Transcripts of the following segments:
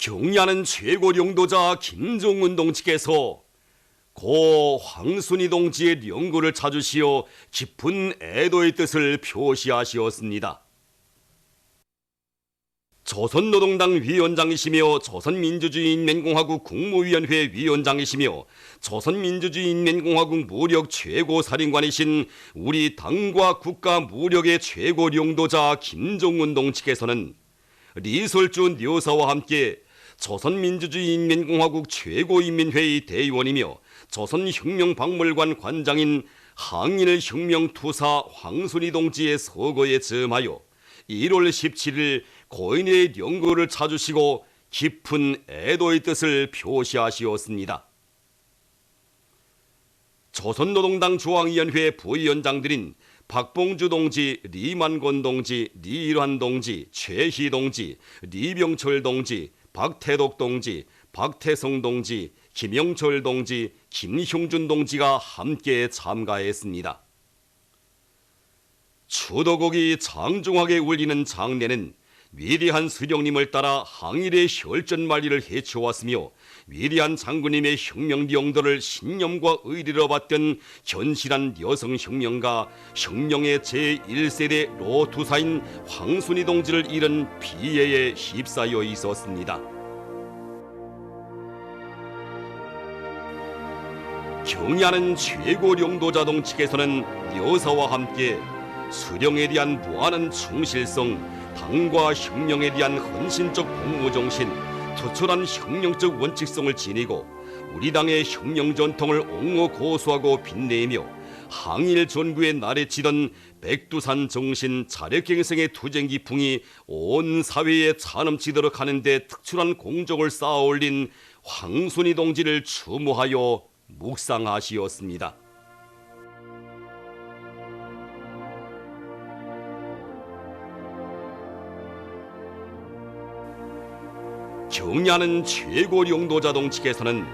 경야는 최고領導자 김정은 동지께서 고 황순이 동지의 영구를 찾으시어 깊은 애도의 뜻을 표시하시었습니다. 조선노동당 위원장이시며 조선민주주의인민공화국 국무위원회 위원장이시며 조선민주주의인민공화국 무력 최고사령관이신 우리 당과 국가 무력의 최고領導자 김정은 동지께서는 리설주 묘사와 함께 조선민주주의인민공화국 최고인민회의 대의원이며 조선혁명박물관 관장인 항일혁명투사 황순이 동지의 서거에 즈음하여 1월 17일 고인의 영구를 찾으시고 깊은 애도의 뜻을 표시하시었습니다. 조선노동당 중앙위원회 부위원장들인 박봉주 동지, 리만권 동지, 리일환 동지, 최희 동지, 리병철 동지, 박태덕 동지, 박태성 동지, 김영철 동지, 김형준 동지가 함께 참가했습니다. 추도곡이 장중하게 울리는 장례는 위대한 수령님을 따라 항일의 혈전만리를 헤쳐왔으며 위대한 장군님의 혁명령도를 신념과 의리로 받던 견실한 여성혁명가 혁명의 제1세대 로투사인 황순이 동지를 잃은 비애에 휩싸여 있었습니다. 경야는 최고領導자 동지께서는 묘사와 함께 수령에 대한 무한한 충실성, 당과 혁명에 대한 헌신적 복무정신, 투철한 혁명적 원칙성을 지니고 우리 당의 혁명 전통을 옹호 고수하고 빛내며 항일 전구의 날에 치던 백두산 정신 자력갱생의 투쟁 기풍이 온 사회에 차넘치도록 하는 데 특출한 공적을 쌓아올린 황순이 동지를 추모하여 묵상하시었습니다. 경야는 최고領導자 동지께서는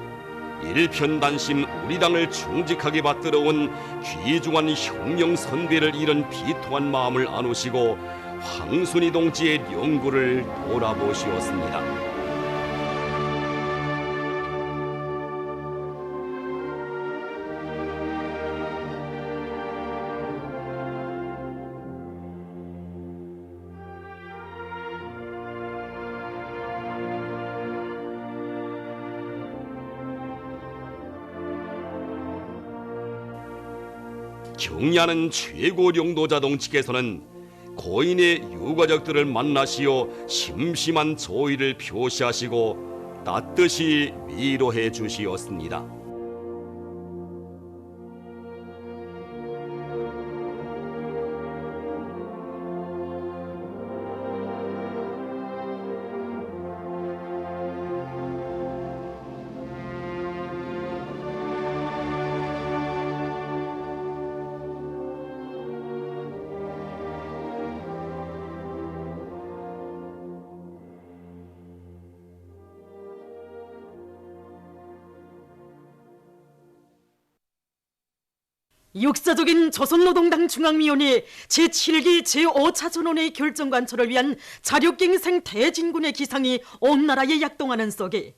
일편단심 우리 당을 충직하게 받들어온 귀중한 혁명 선배를 잃은 비통한 마음을 안으시고 황순이 동지의 영구를 돌아보시었습니다. 경야는 최고領導자 동지께서는 고인의 유가족들을 만나시어 심심한 조의를 표시하시고 따뜻이 위로해 주시었습니다. 역사적인 조선노동당 중앙위원회 제7기 제5차전원회 결정관철을 위한 자력갱생 대진군의 기상이 온 나라에 약동하는 속에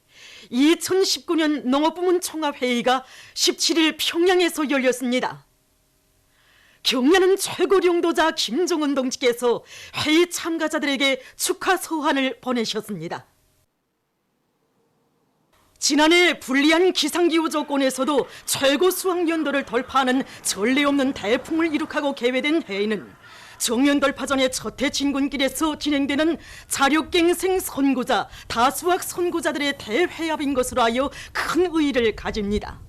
2019년 농업부문 총합회의가 17일 평양에서 열렸습니다. 경야는 최고領導자 김정은 동지께서 회의 참가자들에게 축하 서한을 보내셨습니다. 지난해 불리한 기상기후 조건에서도 최고 수확연도를 돌파하는 전례 없는 대풍을 이룩하고 개회된 회의는 정면돌파전의 첫해 진군길에서 진행되는 자력갱생 선구자, 다수학 선구자들의 대회합인 것으로 하여 큰 의의를 가집니다.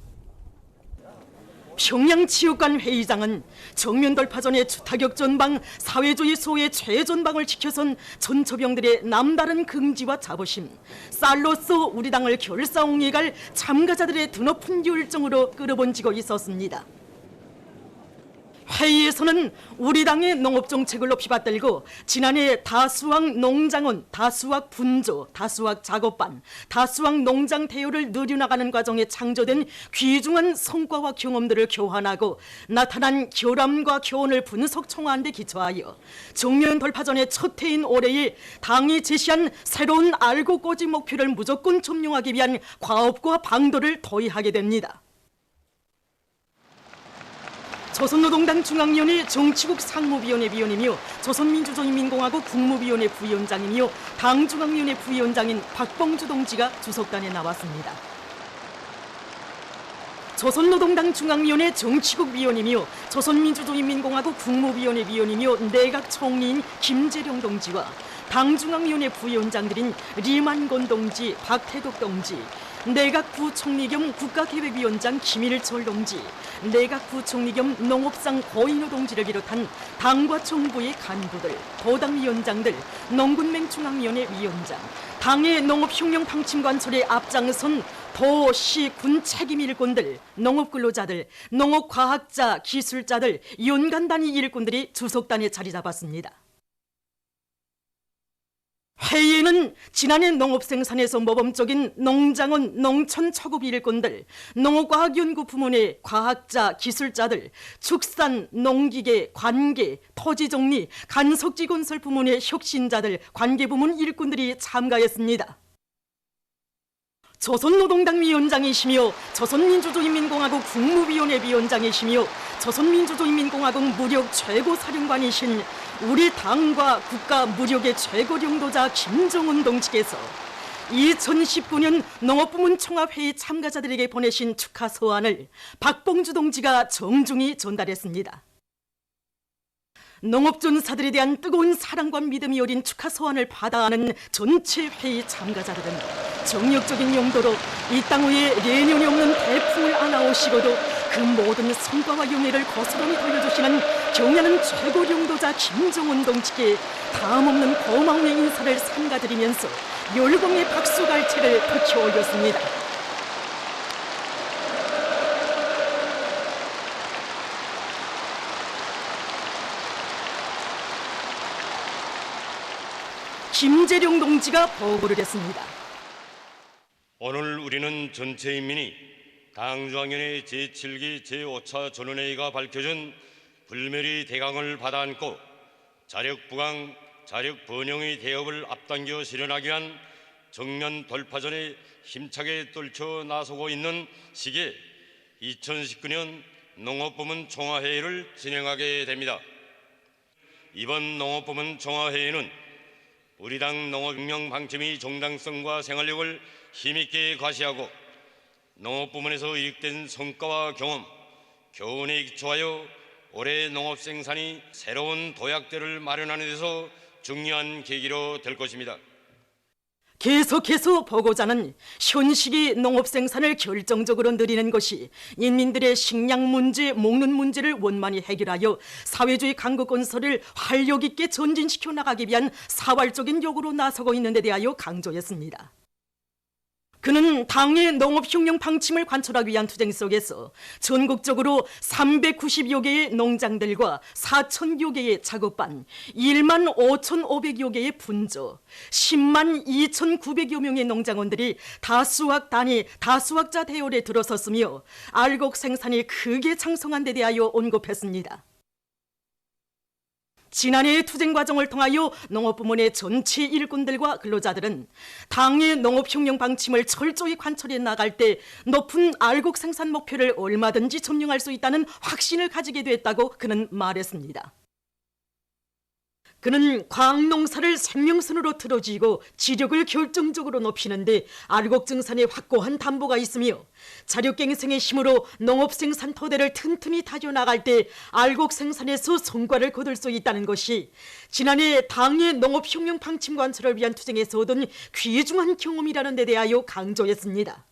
평양체육관 회의장은 정면돌파전의 주타격 전방, 사회주의 소의 최전방을 지켜선 전초병들의 남다른 긍지와 자부심, 쌀로서 우리 당을 결사옹해갈 참가자들의 드높은 열정으로 끌어번지고 있었습니다. 회의에서는 우리 당의 농업정책을 높이 받들고 지난해 다수학 농장원, 다수학 분조, 다수학 작업반, 다수학 농장 대우를 누려나가는 과정에 창조된 귀중한 성과와 경험들을 교환하고 나타난 결함과 교훈을 분석 총화한 데 기초하여 정면 돌파전의 첫 해인 올해에 당이 제시한 새로운 알고 꼬집 목표를 무조건 점령하기 위한 과업과 방도를 도입하게 됩니다. 조선노동당 중앙위원회 정치국 상무위원회 위원이며 조선민주주의인민공화국 국무위원회 부위원장이며 당중앙위원회 부위원장인 박봉주 동지가 주석단에 나왔습니다. 조선노동당 중앙위원회 정치국 위원이며 조선민주주의인민공화국 국무위원회 위원이며 내각 총리인 김재룡 동지와 당중앙위원회 부위원장들인 리만곤 동지, 박태덕 동지, 내각 부총리 겸 국가계획위원장 김일철 동지, 내각 부총리 겸 농업상 고인호 동지를 비롯한 당과 정부의 간부들, 도당위원장들, 농군맹 중앙위원회 위원장, 당의 농업혁명 방침관철에 앞장선 도, 시, 군 책임 일꾼들, 농업근로자들, 농업과학자, 기술자들, 연간단위 일꾼들이 주석단에 자리 잡았습니다. 회의에는 지난해 농업생산에서 모범적인 농장원, 농촌초급 일꾼들, 농업과학연구 부문의 과학자, 기술자들, 축산, 농기계, 관계, 토지정리, 간석지건설 부문의 혁신자들, 관계부문 일꾼들이 참가했습니다. 조선노동당 위원장이시며 조선민주주의인민공화국 국무위원회 위원장이시며 조선민주주의인민공화국 무력 최고사령관이신 우리 당과 국가 무력의 최고領導자 김정은 동지께서 2019년 농업부문 총합회의 참가자들에게 보내신 축하 서한을 박봉주 동지가 정중히 전달했습니다. 농업전사들에 대한 뜨거운 사랑과 믿음이 어린 축하 서한을 받아하는 전체 회의 참가자들은 정력적인 용도로 이 땅 위에 내년이 없는 태풍을 안아오시고도 그 모든 성과와 영예를 거스름히 돌려주시는 경애하는 최고領導자 김정은 동지께 다음없는 고마움의 인사를 삼가드리면서 열광의 박수갈채를 터켜 올렸습니다. 김재룡 동지가 보고를 했습니다. 오늘 우리는 전체 인민이 당중앙위원회 제7기 제5차 전원회의가 밝혀준 불멸의 대강을 받아안고 자력부강, 자력번영의 대업을 앞당겨 실현하기 위한 정면 돌파전에 힘차게 떨쳐 나서고 있는 시기에 2019년 농업부문 총화회의를 진행하게 됩니다. 이번 농업부문 총화회의는 우리 당 농업혁명 방침의 정당성과 생활력을 힘있게 과시하고 농업부문에서 이익된 성과와 경험, 교훈에 기초하여 올해 농업 생산이 새로운 도약대를 마련하는 데서 중요한 계기로 될 것입니다. 계속해서 보고자는 현 시기 농업 생산을 결정적으로 늘리는 것이 인민들의 식량 문제, 먹는 문제를 원만히 해결하여 사회주의 강국 건설을 활력 있게 전진시켜 나가기 위한 사활적인 요구로 나서고 있는 데 대하여 강조했습니다. 그는 당의 농업혁명 방침을 관철하기 위한 투쟁 속에서 전국적으로 390여 개의 농장들과 4,000여 개의 작업반, 1만 5,500여 개의 분조, 10만 2,900여 명의 농장원들이 다수학 단위, 다수학자 대열에 들어섰으며 알곡 생산이 크게 창성한 데 대하여 언급했습니다. 지난해의 투쟁 과정을 통하여 농업부문의 전체 일꾼들과 근로자들은 당의 농업혁명 방침을 철저히 관철해 나갈 때 높은 알곡 생산 목표를 얼마든지 점령할 수 있다는 확신을 가지게 됐다고 그는 말했습니다. 그는 과학농사를 생명선으로 틀어쥐고 지력을 결정적으로 높이는데 알곡 증산에 확고한 담보가 있으며 자력갱생의 힘으로 농업생산 토대를 튼튼히 다져나갈 때 알곡 생산에서 성과를 거둘 수 있다는 것이 지난해 당의 농업혁명 방침 관철을 위한 투쟁에서 얻은 귀중한 경험이라는 데 대하여 강조했습니다.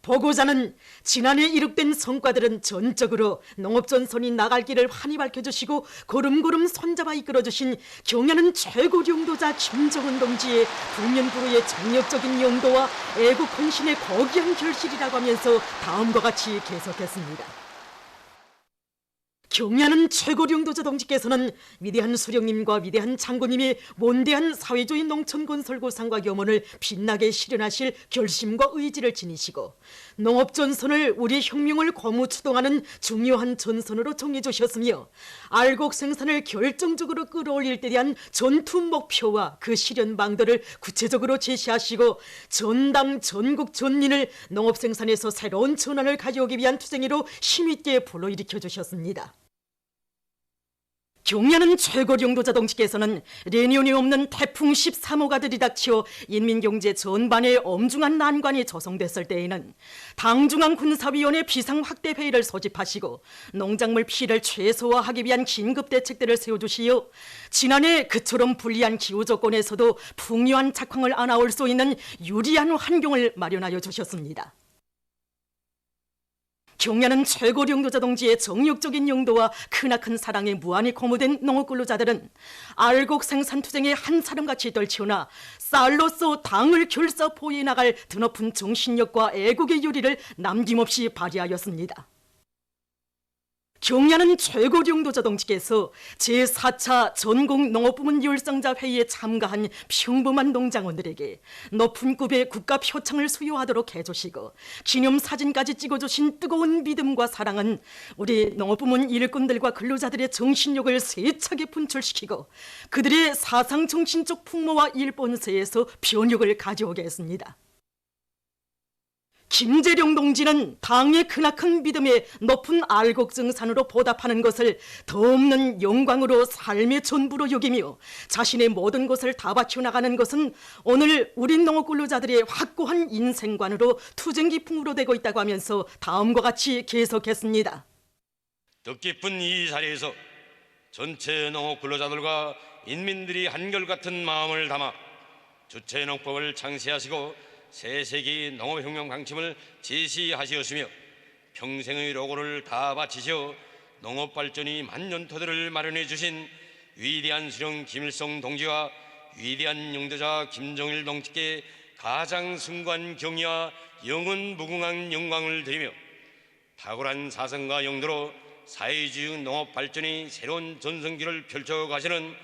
보고자는 지난해 이룩된 성과들은 전적으로 농업전선이 나갈 길을 환히 밝혀주시고 걸음걸음 손잡아 이끌어주신 경애하는 최고領導자 김정은 동지의 국면부로의 정력적인 용도와 애국 헌신의 거기한 결실이라고 하면서 다음과 같이 계속했습니다. 경의하는 최고령도자 동지께서는 위대한 수령님과 위대한 장군님이 원대한 사회주의 농촌 건설 구상과 염원을 빛나게 실현하실 결심과 의지를 지니시고 농업전선을 우리 혁명을 거무 추동하는 중요한 전선으로 정해주셨으며 알곡 생산을 결정적으로 끌어올릴 때 대한 전투 목표와 그 실현 방도를 구체적으로 제시하시고 전당 전국 전민을 농업 생산에서 새로운 전환을 가져오기 위한 투쟁으로 힘있게 불러일으켜 주셨습니다. 경의하는 최고령도자 동지께서는 레니온이 없는 태풍 13호가 들이닥치어 인민경제 전반에 엄중한 난관이 조성됐을 때에는 당중앙군사위원회 비상확대회의를 소집하시고 농작물 피해를 최소화하기 위한 긴급대책들을 세워주시어 지난해 그처럼 불리한 기후조건에서도 풍요한 작황을 안아올 수 있는 유리한 환경을 마련하여 주셨습니다. 경의하는 최고령도자 동지의 정력적인 용도와 크나큰 사랑에 무한히 고무된 농업근로자들은 알곡 생산 투쟁에 한 사람같이 떨치우나 쌀로서 당을 결사 포위해 나갈 드높은 정신력과 애국의 요리를 남김없이 발휘하였습니다. 경의하는 최고령도자 동지께서 제4차 전국농업부문 율성자 회의에 참가한 평범한 농장원들에게 높은 급의 국가 표창을 수여하도록 해주시고 기념사진까지 찍어주신 뜨거운 믿음과 사랑은 우리 농업부문 일꾼들과 근로자들의 정신력을 세차게 분출시키고 그들의 사상정신적 풍모와 일본세에서 변혁을 가져오게 했습니다. 김재룡 동지는 당의 크나큰 믿음에 높은 알곡증산으로 보답하는 것을 더없는 영광으로 삶의 전부로 여기며 자신의 모든 것을 다 바쳐 나가는 것은 오늘 우리 농업근로자들의 확고한 인생관으로 투쟁기풍으로 되고 있다고 하면서 다음과 같이 계속했습니다. 뜻깊은 이 자리에서 전체 농업근로자들과 인민들이 한결같은 마음을 담아 주체농법을 창시하시고 새세기 농업혁명 방침을 제시하시었으며 평생의 노고를 다 바치시어 농업발전이 만년토대를 마련해 주신 위대한 수령 김일성 동지와 위대한 용도자 김정일 동지께 가장 숭고한 경의와 영원 무궁한 영광을 드리며 탁월한 사성과 용도로 사회주의 농업발전이 새로운 전성기를 펼쳐가시는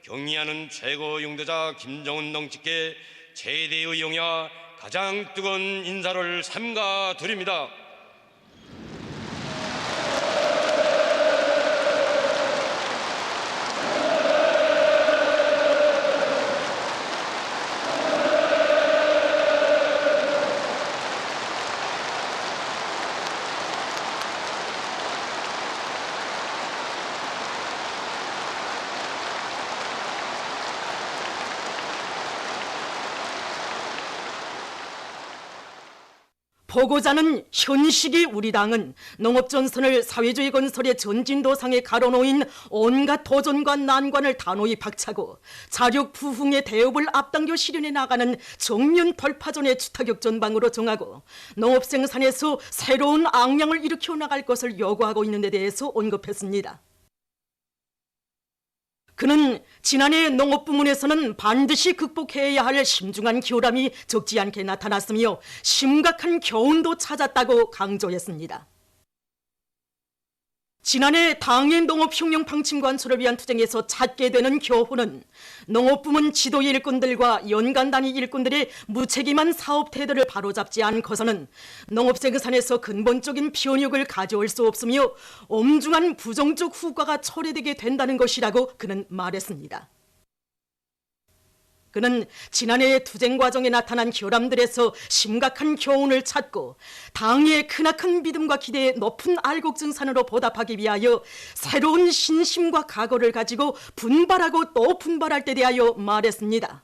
경의하는 최고 용도자 김정은 동지께 최대의 영예와 가장 뜨거운 인사를 삼가 드립니다. 보고자 하는 현식이 우리 당은 농업전선을 사회주의 건설의 전진도상에 가로놓인 온갖 도전과 난관을 단호히 박차고 자력 부흥의 대업을 앞당겨 실현해 나가는 정면 돌파전의 주타격 전방으로 정하고 농업생산에서 새로운 악량을 일으켜 나갈 것을 요구하고 있는 데 대해서 언급했습니다. 그는 지난해 농업부문에서는 반드시 극복해야 할 심중한 교람이 적지 않게 나타났으며 심각한 교훈도 찾았다고 강조했습니다. 지난해 당의 농업혁명 방침 관철을 위한 투쟁에서 찾게 되는 교훈은 농업부문 지도 일꾼들과 연간 단위 일꾼들의 무책임한 사업 태도를 바로잡지 않고서는 농업생산에서 근본적인 변혁을 가져올 수 없으며 엄중한 부정적 후과가 초래되게 된다는 것이라고 그는 말했습니다. 그는 지난해의 투쟁 과정에 나타난 결함들에서 심각한 교훈을 찾고 당의 크나큰 믿음과 기대에 높은 알곡증산으로 보답하기 위하여 새로운 신심과 각오를 가지고 분발하고 또 분발할 때 대하여 말했습니다.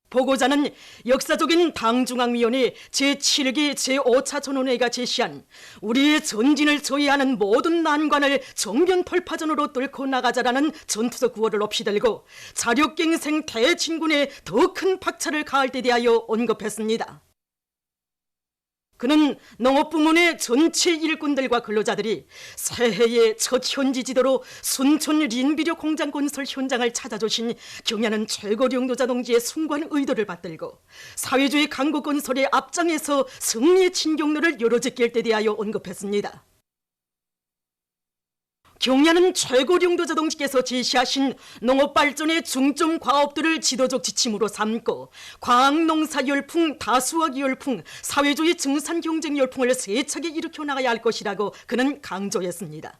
보고자는 역사적인 당중앙위원회 제7기 제5차 전원회의가 제시한 우리의 전진을 저해하는 모든 난관을 정면 돌파전으로 뚫고 나가자라는 전투적 구호를 높이 들고 자력갱생 대진군에 더 큰 박차를 가할 때 대하여 언급했습니다. 그는 농업부문의 전체 일꾼들과 근로자들이 새해의 첫 현지 지도로 순천 린비료 공장 건설 현장을 찾아주신 경의하는 최고령도자 동지의 숭고한 의도를 받들고 사회주의 강국 건설의 앞장에서 승리의 진경로를 열어제낄 때 대하여 언급했습니다. 경야는 최고령도자동지께서 제시하신 농업발전의 중점 과업들을 지도적 지침으로 삼고 과학농사 열풍, 다수학 열풍, 사회주의 증산 경쟁 열풍을 세차게 일으켜 나가야 할 것이라고 그는 강조했습니다.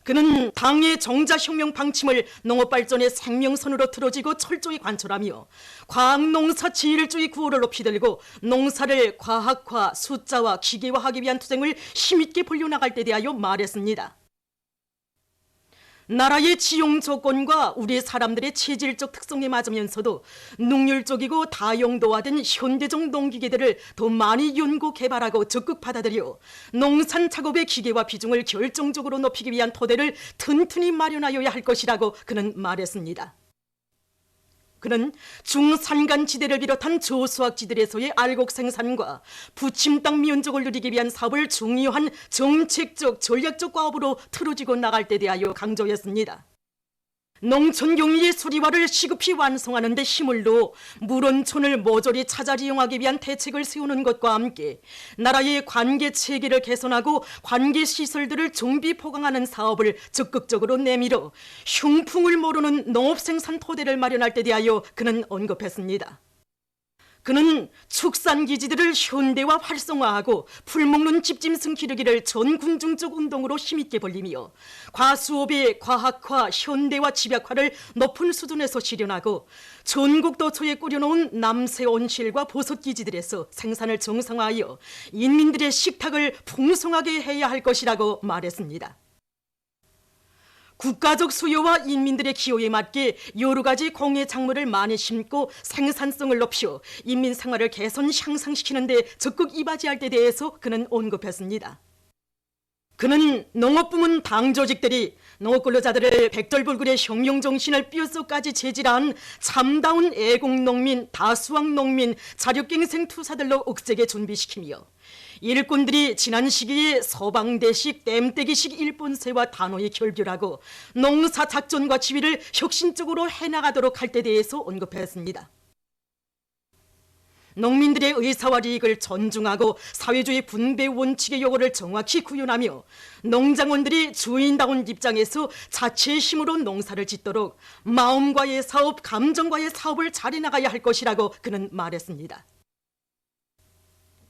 그는 당의 정자혁명 방침을 농업발전의 생명선으로 틀어지고 철저히 관철하며 과학농사 지일주의 구호를 높이 들고 농사를 과학화, 숫자와 기계화하기 위한 투쟁을 힘있게 벌려나갈 때 대하여 말했습니다. 나라의 지용 조건과 우리 사람들의 체질적 특성에 맞으면서도 능률적이고 다용도화된 현대적 농기계들을 더 많이 연구 개발하고 적극 받아들여 농산 작업의 기계화 비중을 결정적으로 높이기 위한 토대를 튼튼히 마련하여야 할 것이라고 그는 말했습니다. 그는 중산간지대를 비롯한 저수학지들에서의 알곡 생산과 부침 땅 면적을 누리기 위한 사업을 중요한 정책적, 전략적 과업으로 틀어지고 나갈 때 대하여 강조했습니다. 농촌 경리의 수리화를 시급히 완성하는 데 힘을 넣어 물원촌을 모조리 찾아 이용하기 위한 대책을 세우는 것과 함께 나라의 관계 체계를 개선하고 관계 시설들을 정비 포강하는 사업을 적극적으로 내밀어 흉풍을 모르는 농업 생산 토대를 마련할 때 대하여 그는 언급했습니다. 그는 축산기지들을 현대화 활성화하고 풀먹는 집짐승 기르기를 전 군중적 운동으로 힘있게 벌리며 과수업의 과학화, 현대화, 집약화를 높은 수준에서 실현하고 전국 도처에 꾸려놓은 남새 온실과 버섯기지들에서 생산을 정상화하여 인민들의 식탁을 풍성하게 해야 할 것이라고 말했습니다. 국가적 수요와 인민들의 기호에 맞게 여러 가지 공예 작물을 많이 심고 생산성을 높여 인민 생활을 개선 향상시키는 데 적극 이바지할 때 대해서 그는 언급했습니다. 그는 농업부문 당조직들이 농업근로자들을 백돌불굴의 혁명정신을 뼛속까지 제지한 참다운 애국농민, 다수학농민, 자력갱생 투사들로 억제게 준비시키며 일꾼들이 지난 시기에 서방대식, 땜때기식 일본세와 단호히 결별하고 농사작전과 지휘를 혁신적으로 해나가도록 할 때 대해서 언급했습니다. 농민들의 의사와 이익을 존중하고 사회주의 분배 원칙의 요구를 정확히 구현하며 농장원들이 주인다운 입장에서 자체의 힘으로 농사를 짓도록 마음과의 사업, 감정과의 사업을 잘 해나가야 할 것이라고 그는 말했습니다.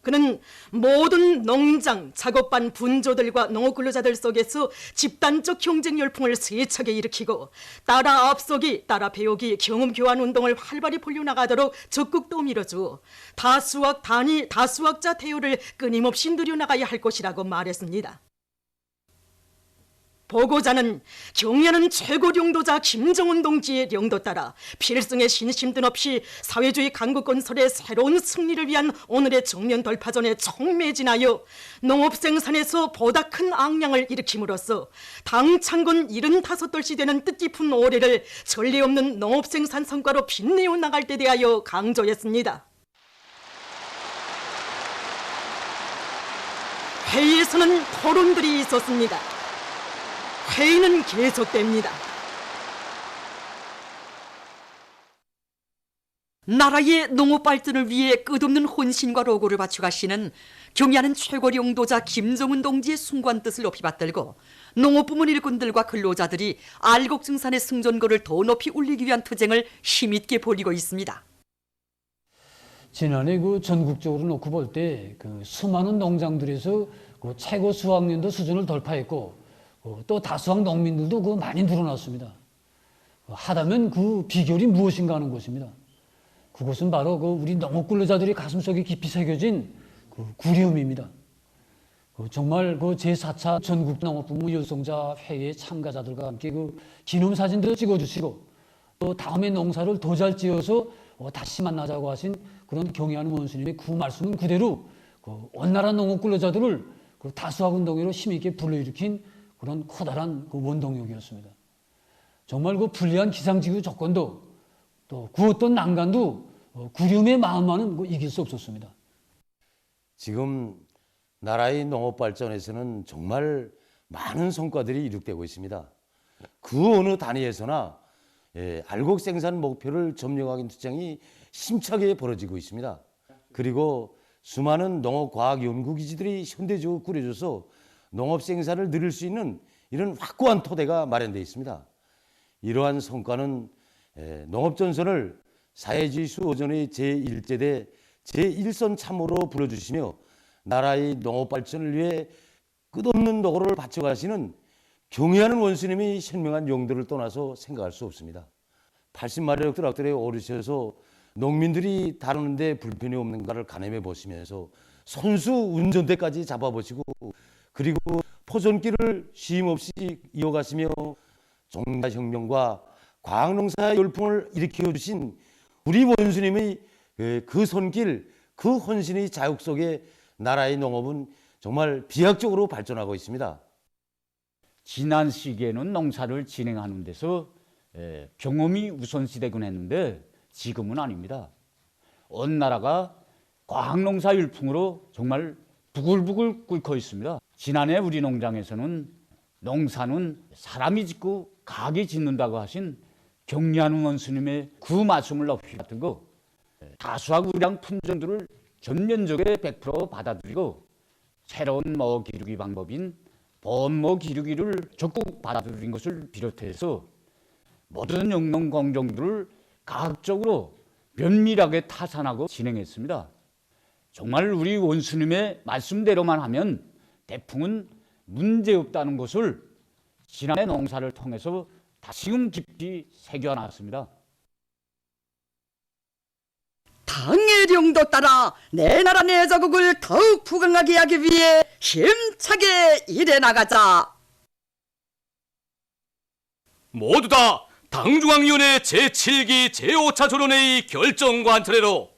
그는 모든 농장, 작업반 분조들과 농업근로자들 속에서 집단적 경쟁 열풍을 세차게 일으키고 따라 앞서기, 따라 배우기, 경험 교환 운동을 활발히 벌려나가도록 적극 떠밀어주어 다수학 단위, 다수학자 대우를 끊임없이 누려나가야 할 것이라고 말했습니다. 보고자는 경야는 최고령도자 김정은 동지의령도 따라 필승의 신심 든 없이 사회주의 강국 건설의 새로운 승리를 위한 오늘의 정면 돌파전에 총매진하여 농업 생산에서 보다 큰 악량을 일으킴으로써 당 창건 75돌씩 되는 뜻깊은 올해를 전례 없는 농업 생산 성과로 빛내어 나갈 때 대하여 강조했습니다. 회의에서는 토론들이 있었습니다. 회의는 계속됩니다. 나라의 농업 발전을 위해 끝없는 혼신과 노고를 바쳐가시는 경야는 최고령도자 김정은 동지의 숭고한 뜻을 높이 받들고 농업부문 일꾼들과 근로자들이 알곡증산의 승전거를 더 높이 올리기 위한 투쟁을 힘있게 벌이고 있습니다. 지난해 전국적으로 놓고 볼 때 수많은 농장들에서 최고 수확량도 수준을 돌파했고 또 다수학 농민들도 많이 늘어났습니다. 하다면 그 비결이 무엇인가 하는 것입니다. 그것은 바로 우리 농업근로자들의 가슴속에 깊이 새겨진 구리움입니다. 정말 제4차 전국 농업부문 열성자 회의의 참가자들과 함께 기념사진도 찍어주시고 또 다음에 농사를 더 잘 지어서 다시 만나자고 하신 그런 경애하는 원수님의 그 말씀은 그대로 온 나라 농업근로자들을 다수학 운동회로 힘있게 불러일으킨 그런 커다란 원동력이었습니다. 정말 불리한 기상지구 조건도 또 그 어떤 난간도 구름의 마음만은 이길 수 없었습니다. 지금 나라의 농업 발전에서는 정말 많은 성과들이 이룩되고 있습니다. 그 어느 단위에서나 알곡 생산 목표를 점령하기 투쟁이 힘차게 벌어지고 있습니다. 그리고 수많은 농업과학 연구기지들이 현대적으로 꾸려져서 농업 생산을 늘릴 수 있는 이런 확고한 토대가 마련되어 있습니다. 이러한 성과는 농업전선을 사회주의 수호전의 제1제대 제1선 참모로 불러주시며 나라의 농업 발전을 위해 끝없는 노고를 바쳐가시는 경의하는 원수님의 현명한 용도를 떠나서 생각할 수 없습니다. 80마력 트랙터에 오르셔서 농민들이 다루는데 불편이 없는가를 가늠해 보시면서 선수 운전대까지 잡아보시고 그리고 포존기를 쉼없이 이어가시며 종자혁명과 과학농사의 열풍을 일으켜 주신 우리 원수님의 그 손길, 그 헌신의 자육 속에 나라의 농업은 정말 비약적으로 발전하고 있습니다. 지난 시기에는 농사를 진행하는 데서 경험이 우선시되곤 했는데 지금은 아닙니다. 어느 나라가 과학농사 열풍으로 정말 부글부글 끓고 있습니다. 지난해 우리 농장에서는 농사는 사람이 짓고 가게 짓는다고 하신 경리하는 원수님의 그 말씀을 높이 받들고 다수학 우량 품종들을 전면적에 100% 받아들이고 새로운 기르기 방법인 번모 기르기를 적극 받아들인 것을 비롯해서 모든 영농 공정들을 과학적으로 면밀하게 타산하고 진행했습니다. 정말 우리 원수님의 말씀대로만 하면 대풍은 문제없다는 것을 지난해 농사를 통해서 다시금 깊이 새겨놨습니다. 당의 령도 따라 내 나라 내 자국을 더욱 부강하게 하기 위해 힘차게 일해나가자. 모두 다 당중앙위원회 제7기 제5차 조론회의 결정관철회로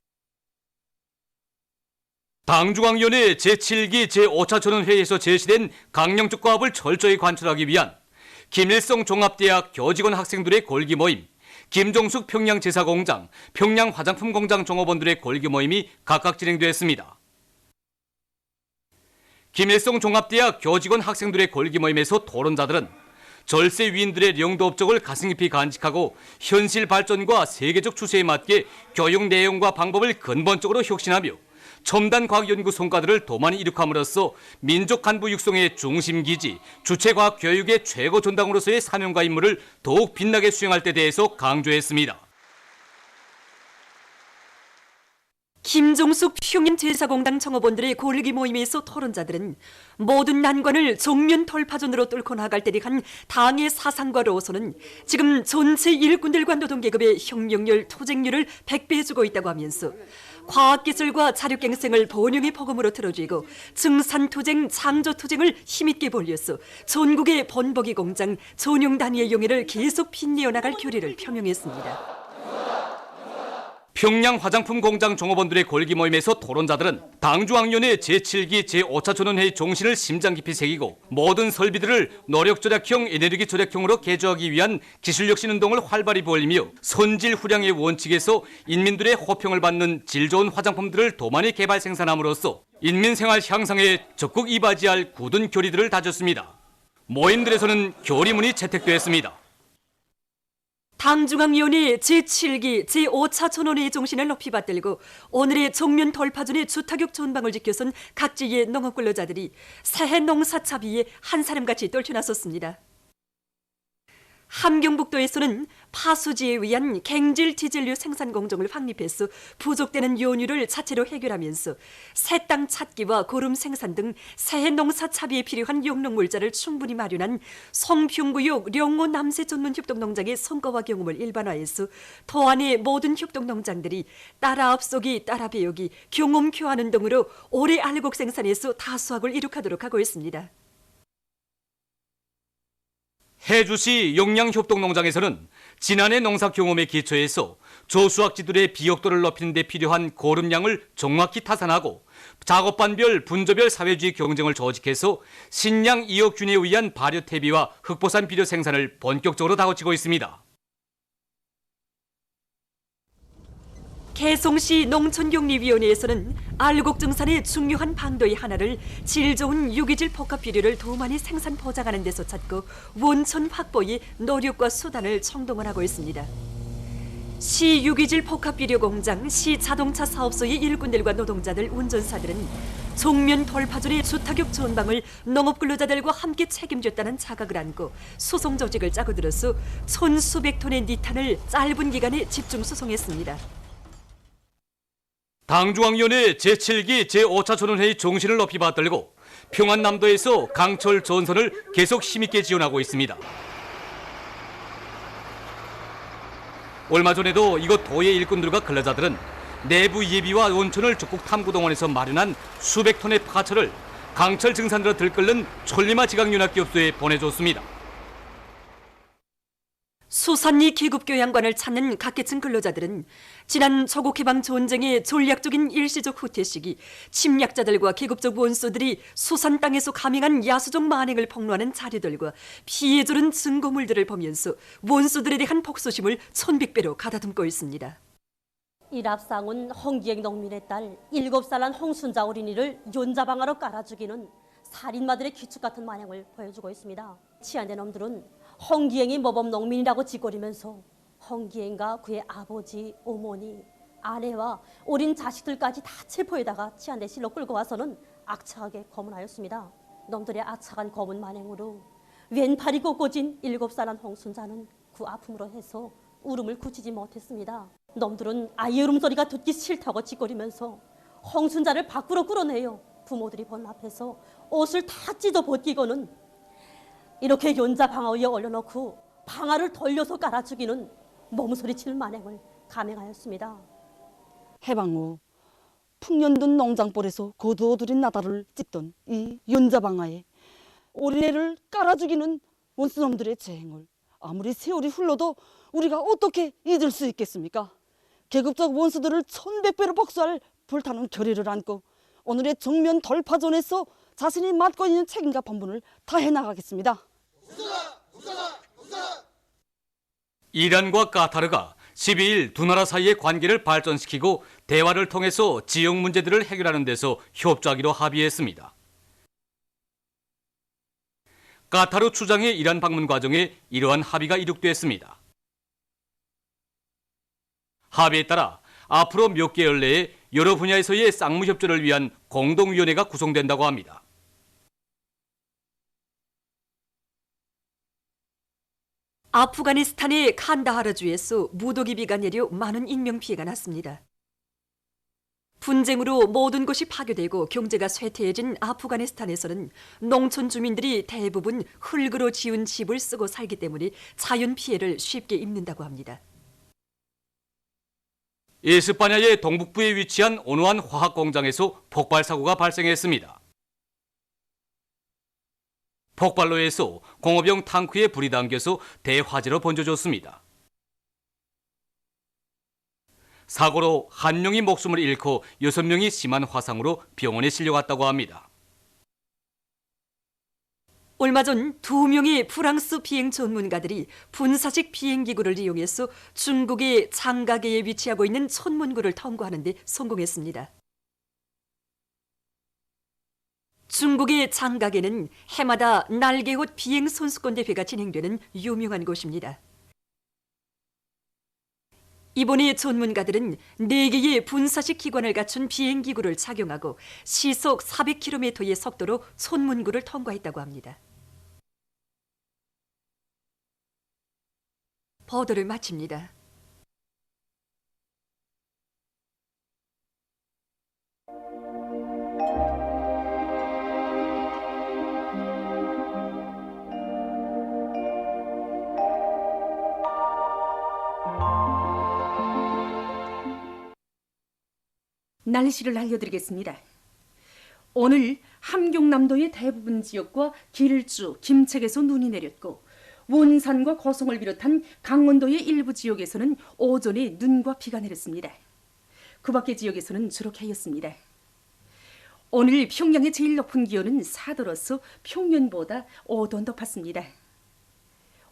당중앙위원회 제7기 제5차 조론회의에서 제시된 강령적 과업을 철저히 관철하기 위한 김일성 종합대학 교직원 학생들의 골기 모임, 김종숙 평양제사공장, 평양화장품공장 종업원들의 골기 모임이 각각 진행되었습니다. 김일성 종합대학 교직원 학생들의 골기 모임에서 토론자들은 절세 위인들의 령도 업적을 가슴 깊이 간직하고 현실 발전과 세계적 추세에 맞게 교육 내용과 방법을 근본적으로 혁신하며 첨단 과학 연구 성과들을 도만히 이룩함으로써 민족 간부 육성의 중심 기지, 주체 과학 교육의 최고 전당으로서의 사명과 임무를 더욱 빛나게 수행할 때 대해서 강조했습니다. 김종숙 평양제사공장 청업원들의 골기 모임에서 토론자들은 모든 난관을 정면 돌파전으로 뚫고 나갈 때를 한 당의 사상과로서는 지금 전체 일꾼들과 노동계급의 혁명률, 투쟁률을 100배 주고 있다고 하면서 과학기술과 자력갱생을 번영의 복음으로 틀어쥐고 증산투쟁, 창조투쟁을 힘있게 벌려서 전국의 번복이 공장, 전용단위의 용해를 계속 빛내어 나갈 교리를 표명했습니다. 평양 화장품 공장 종업원들의 골기 모임에서 토론자들은 당중앙위원회 제7기 제5차 전원회의 종신을 심장 깊이 새기고 모든 설비들을 노력 절약형, 에너지 절약형으로 개조하기 위한 기술혁신 운동을 활발히 벌이며 선질 후량의 원칙에서 인민들의 호평을 받는 질 좋은 화장품들을 도만히 개발 생산함으로써 인민생활 향상에 적극 이바지할 굳은 교리들을 다졌습니다. 모임들에서는 교리문이 채택되었습니다. 당중앙위원회 제7기 제5차 전원회의 정신을 높이 받들고 오늘의 정면 돌파전의 주타격 전방을 지켜선 각지의 농업 근로자들이 새해 농사 차비에 한 사람같이 떨쳐나섰습니다. 함경북도에서는 파수지에 의한 갱질 디젤류 생산 공정을 확립해서 부족되는 요율을 자체로 해결하면서 새 땅 찾기와 고름 생산 등 새해 농사 차비에 필요한 용농물자를 충분히 마련한 성평구역 령호 남새 전문 협동농장의 성과와 경험을 일반화해서 도안의 모든 협동농장들이 따라 앞서기, 따라 배우기, 경험 교환 등으로 올해 알곡 생산에서 다수학을 이룩하도록 하고 있습니다. 해주시 영양협동농장에서는 지난해 농사 경험에 기초해서 조수학지들의 비역도를 높이는 데 필요한 고름량을 정확히 타산하고 작업반별, 분조별 사회주의 경쟁을 조직해서 신량 2억 균에 의한 발효 퇴비와 흑보산 비료 생산을 본격적으로 다그치고 있습니다. 개송시 농촌격리위원회에서는 알곡 증산의 중요한 방도의 하나를 질 좋은 유기질 복합 비료를 더 많이 생산 보장하는 데서 찾고 원천 확보에 노력과 수단을 총동원 하고 있습니다. 시 유기질 복합 비료 공장, 시 자동차 사업소의 일꾼들과 노동자들, 운전사들은 종면 돌파존의 주타격 전방을 농업근로자들과 함께 책임졌다는 자각을 안고 소송 조직을 짜고 들어서 1,수백 톤의 니탄을 짧은 기간에 집중 소송했습니다. 당중앙위원회 제7기 제5차 전원회의 정신을 높이 받들고 평안남도에서 강철 전선을 계속 힘있게 지원하고 있습니다. 얼마 전에도 이곳 도의 일꾼들과 근로자들은 내부 예비와 온천을 적국 탐구동원에서 마련한 수백 톤의 파철을 강철 증산으로 들끓는 천리마 지강연합기업소에 보내줬습니다. 수산리 기급교양관을 찾는 각계층 근로자들은 지난 조국해방 전쟁의 전략적인 일시적 후퇴 시기 침략자들과 계급적 원수들이 수산 땅에서 감행한 야수적 만행을 폭로하는 자료들과 피해주는 증거물들을 보면서 원수들에 대한 복수심을 1,100배로 가다듬고 있습니다. 일합상은 홍기행 농민의 딸 7살난 홍순자 어린이를 연자방아로 깔아 죽이는 살인마들의 기축 같은 만행을 보여주고 있습니다. 치안된 놈들은 홍기행이 모범 농민이라고 짓거리면서 홍기행과 그의 아버지, 어머니, 아내와 어린 자식들까지 다 체포에다가 치안대실로 끌고 와서는 악착하게 고문하였습니다. 놈들의 악착한 고문 만행으로 왼팔이 꺾어진 7살난 홍순자는 그 아픔으로 해서 울음을 그치지 못했습니다. 놈들은 아이의 울음소리가 듣기 싫다고 짓거리면서 홍순자를 밖으로 끌어내요. 부모들이 본 앞에서 옷을 다 찢어 벗기고는 이렇게 연자 방아 위에 올려놓고 방아를 돌려서 깔아 죽이는 몸소리치는 만행을 감행하였습니다. 해방 후 풍년든 농장벌에서 거두어들인 나다를 찍던 이 연자 방아에 어린애를 깔아 죽이는 원수놈들의 재행을 아무리 세월이 흘러도 우리가 어떻게 잊을 수 있겠습니까? 계급적 원수들을 1,100배로 복수할 불타는 결의를 안고 오늘의 정면 돌파전에서 자신이 맡고 있는 책임과 본분을 다해 나가겠습니다. 이란과 카타르가 12일 두 나라 사이의 관계를 발전시키고 대화를 통해서 지역 문제들을 해결하는 데서 협조하기로 합의했습니다. 카타르 추장의 이란 방문 과정에 이러한 합의가 이룩됐습니다. 합의에 따라 앞으로 몇 개월 내에 여러 분야에서의 쌍무협조를 위한 공동위원회가 구성된다고 합니다. 아프가니스탄의 칸다하르주에서 무더기비가 내려 많은 인명피해가 났습니다. 분쟁으로 모든 것이 파괴되고 경제가 쇠퇴해진 아프가니스탄에서는 농촌 주민들이 대부분 흙으로 지은 집을 쓰고 살기 때문에 자연 피해를 쉽게 입는다고 합니다. 에스파냐의 동북부에 위치한 온화한 화학 공장에서 폭발 사고가 발생했습니다. 폭발로 해서 공업용 탕크에 불이 담겨서 대화재로 번져졌습니다. 사고로 1명이 목숨을 잃고 6명이 심한 화상으로 병원에 실려갔다고 합니다. 얼마 전 2명의 프랑스 비행 전문가들이 분사식 비행기구를 이용해서 중국의 장가계에 위치하고 있는 천문구를 통과하는 데 성공했습니다. 중국의 장가계는 해마다 날개옷 비행 선수권 대회가 진행되는 유명한 곳입니다. 이번에 전문가들은 4개의 분사식 기관을 갖춘 비행기구를 착용하고 시속 400km의 속도로 천문구를 통과했다고 합니다. 보도를 마칩니다. 날씨를 알려드리겠습니다. 오늘 함경남도의 대부분 지역과 길주, 김책에서 눈이 내렸고 원산과 고성을 비롯한 강원도의 일부 지역에서는 오전에 눈과 비가 내렸습니다. 그 밖의 지역에서는 주로 개였습니다. 오늘 평양의 제일 높은 기온은 4도로서 평년보다 5도 높았습니다.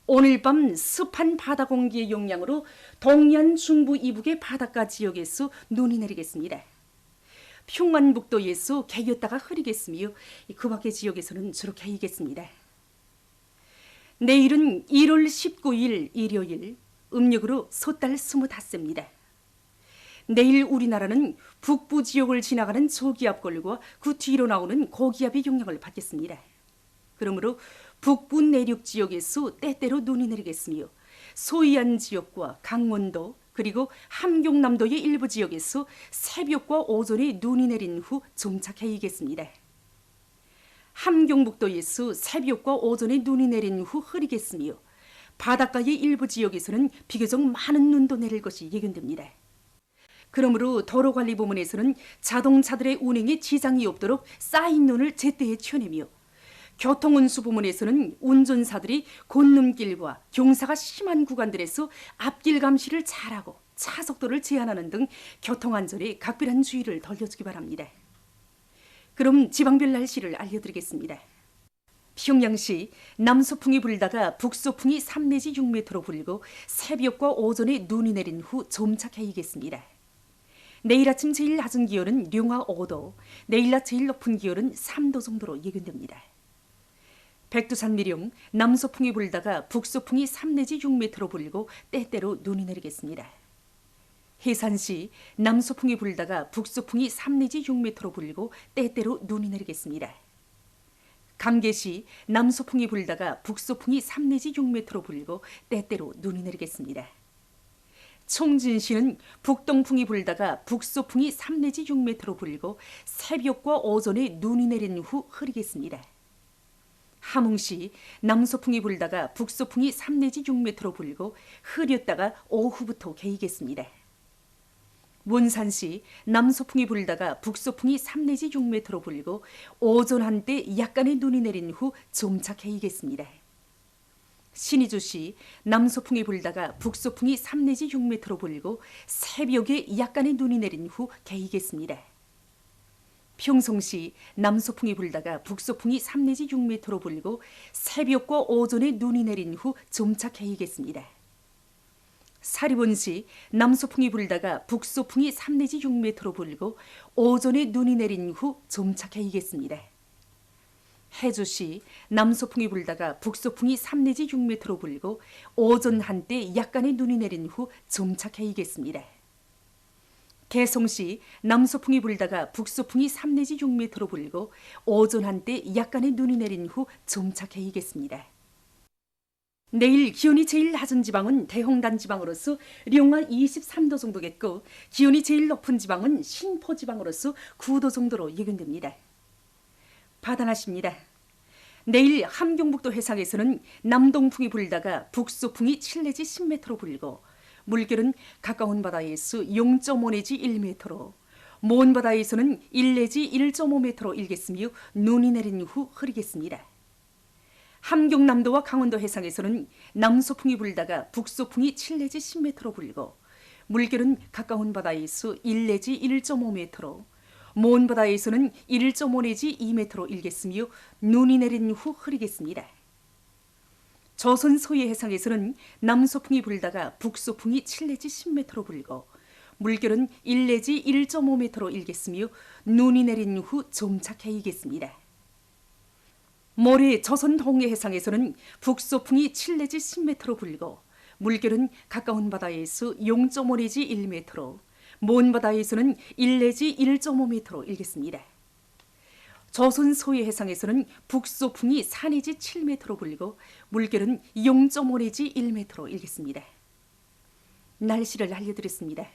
오늘 밤 습한 바다 공기의 영향으로 동해안 중부 이북의 바닷가 지역에서 눈이 내리겠습니다. 평안북도에서 개였다가 흐리겠으며 그 밖의 지역에서는 주로 개이겠습니다. 내일은 1월 19일 일요일, 음력으로 솥달 25세입니다. 내일 우리나라는 북부 지역을 지나가는 저기압골과 그 뒤로 나오는 고기압의 영향을 받겠습니다. 그러므로 북부 내륙 지역에서 때때로 눈이 내리겠으며 소이안 지역과 강원도 그리고 함경남도의 일부 지역에서 새벽과 오전에 눈이 내린 후 정착해이겠습니다. 함경북도에서 새벽과 오전에 눈이 내린 후 흐리겠으며 바닷가의 일부 지역에서는 비교적 많은 눈도 내릴 것이 예견됩니다. 그러므로 도로관리부문에서는 자동차들의 운행에 지장이 없도록 쌓인 눈을 제때에 쳐내며 교통운수부문에서는 운전사들이 곤눈길과 경사가 심한 구간들에서 앞길 감시를 잘하고 차속도를 제한하는 등 교통안전에 각별한 주의를 돌려주기 바랍니다. 그럼 지방별 날씨를 알려드리겠습니다. 평양시 남서풍이 불다가 북서풍이 3 내지 6m로 불고 새벽과 오전에 눈이 내린 후 점착해이겠습니다. 내일 아침 제일 낮은 기온은 령화 5도, 내일 낮 제일 높은 기온은 3도 정도로 예견됩니다. 백두산 미령 남서풍이 불다가 북서풍이 3 내지 6m로 불고 때때로 눈이 내리겠습니다. 해산시 남서풍이 불다가 북서풍이 3 내지 6m로 불고 때때로 눈이 내리겠습니다. 감계시 남서풍이 불다가 북서풍이 3 내지 6m로 불고 때때로 눈이 내리겠습니다. 청진시는 북동풍이 불다가 북서풍이 3 내지 6m로 불고 새벽과 오전에 눈이 내린 후 흐리겠습니다. 함흥시 남서풍이 불다가 북서풍이 3 내지 6m로 불고 흐렸다가 오후부터 개이겠습니다. 원산시 남서풍이 불다가 북서풍이 3 내지 6m로 불고 오전 한때 약간의 눈이 내린 후 점착해이겠습니다. 신의주시 남서풍이 불다가 북서풍이 3 내지 6m로 불고 새벽에 약간의 눈이 내린 후 개이겠습니다. 평성시 남서풍이 불다가 북서풍이 3 내지 6m로 불고 새벽과 오전에 눈이 내린 후 점착해이겠습니다. 사리본시 남서풍이 불다가 북서풍이 3 내지 6m로 불고 오전에 눈이 내린 후 점착해이겠습니다. 해주시 남서풍이 불다가 북서풍이 3 내지 6m로 불고 오전 한때 약간의 눈이 내린 후 점착해이겠습니다. 개성시 남서풍이 불다가 북서풍이 3 내지 6m로 불고 오전 한때 약간의 눈이 내린 후 점착해이겠습니다. 내일 기온이 제일 낮은 지방은 대홍단 지방으로서 령화 23도 정도겠고 기온이 제일 높은 지방은 신포 지방으로서 9도 정도로 예견됩니다. 바다날씨입니다. 내일 함경북도 해상에서는 남동풍이 불다가 북서풍이 7 내지 10m로 불고 물결은 가까운 바다에서 0.5 내지 1m로 먼 바다에서는 1 내지 1.5m로 일겠으며 눈이 내린 후 흐리겠습니다. 함경남도와 강원도 해상에서는 남서풍이 불다가 북서풍이 7 내지 10m로 불고 물결은 가까운 바다에서 1 내지 1.5m로 먼 바다에서는 1.5 내지 2m로 일겠으며 눈이 내린 후 흐리겠습니다. 조선 서해 해상에서는 남서풍이 불다가 북서풍이 7 내지 10m로 불고 물결은 1 내지 1.5m로 일겠으며 눈이 내린 후 점착해이겠습니다. 모레 조선 동해 해상에서는 북서풍이 7 내지 10m로 불고 물결은 가까운 바다에서 0.5 내지 1m로 먼 바다에서는 1 내지 1.5m로 일겠습니다. 조선 서해 해상에서는 북서풍이 4 내지 7m로 불고 물결은 0.5 내지 1m로 일겠습니다. 날씨를 알려드렸습니다.